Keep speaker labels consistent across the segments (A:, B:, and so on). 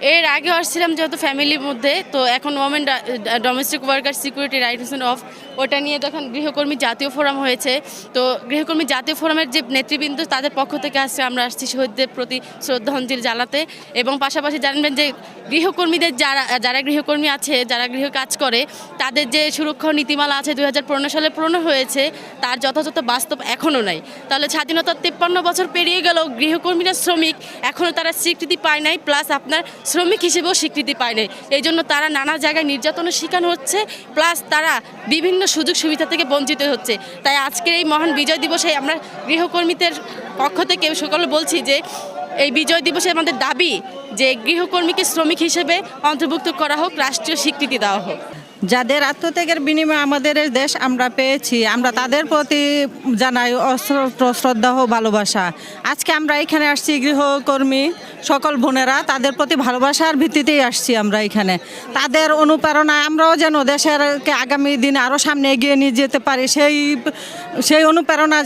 A: এর আগে আসছিলাম যেহেতু ফ্যামিলির মধ্যে, তো এখন women domestic worker security rights of ওটা নিয়ে যখন গৃহকর্মী জাতীয় ফোরাম হয়েছে, তো গৃহকর্মী জাতীয় ফোরামের যে নেতৃবৃন্দ তাদের পক্ষ থেকে আসছে, আমরা আসছি শহীদদের প্রতি শ্রদ্ধাঞ্জলি জানাতে। এবং পাশাপাশি জানবেন যে গৃহকর্মীদের যারা গৃহকর্মী আছে, যারা গৃহ কাজ করে, তাদের যে সুরক্ষা নীতিমালা আছে 2015 সালে প্রণয়ন হয়েছে, তার যথাযথ বাস্তব এখনও নাই। তাহলে স্বাধীনতার 53 বছর পেরিয়ে গেল, গৃহকর্মীরা শ্রমিক এখনও তারা স্বীকৃতি পায় নাই, প্লাস আপনার শ্রমিক হিসেবেও স্বীকৃতি পায় নাই। এই জন্য তারা নানা জায়গায় নির্যাতনের শিকার হচ্ছে, প্লাস তারা বিভিন্ন সুযোগ সুবিধা থেকে বঞ্চিত হচ্ছে। তাই আজকের এই মহান বিজয় দিবসে আমরা গৃহকর্মীদের পক্ষ থেকে সকলে বলছি যে এই বিজয় দিবসে আমাদের দাবি যে গৃহকর্মীকে শ্রমিক হিসেবে অন্তর্ভুক্ত করা হোক, রাষ্ট্রীয় স্বীকৃতি দেওয়া হোক।
B: যাদের আত্মত্যাগের বিনিময়ে আমাদের এই দেশ আমরা পেয়েছি, আমরা তাদের প্রতি জানাই শ্রদ্ধা ও ভালোবাসা। আজকে আমরা এখানে আসছি গৃহকর্মী সকল বোনেরা, তাদের প্রতি ভালোবাসার ভিত্তিতেই আসছি আমরা এখানে। তাদের অনুপ্রেরণায় আমরাও যেন দেশেরকে আগামী দিনে আরও সামনে এগিয়ে নিয়ে যেতে পারি, সেই অনুপ্রেরণা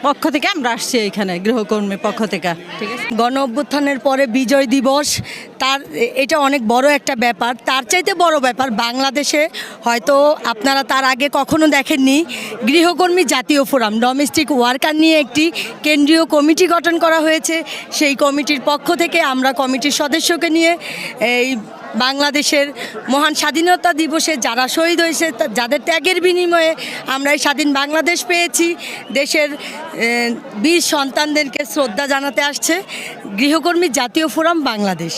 B: পক্ষ থেকে আমরা আসছি এখানে গৃহকর্মী পক্ষ থেকে। ঠিক আছে,
C: গণ অভ্যুত্থানের পরে বিজয় দিবস, এটা অনেক বড় একটা ব্যাপার। তার চাইতে বড় ব্যাপার বাংলাদেশে হয়তো আপনারা তার আগে কখনো দেখেননি, গৃহকর্মী জাতীয় ফোরাম ডোমেস্টিক ওয়ার্কার নিয়ে একটি কেন্দ্রীয় কমিটি গঠন করা হয়েছে। সেই কমিটির পক্ষ থেকে আমরা কমিটির সদস্যকে নিয়ে এই বাংলাদেশের মহান স্বাধীনতা দিবসে যারা শহীদ হয়েছে, যাদের ত্যাগের বিনিময়ে আমরা এই স্বাধীন বাংলাদেশ পেয়েছি, দেশের বীর সন্তানদেরকে শ্রদ্ধা জানাতে আসছে গৃহকর্মী জাতীয় ফোরাম বাংলাদেশ।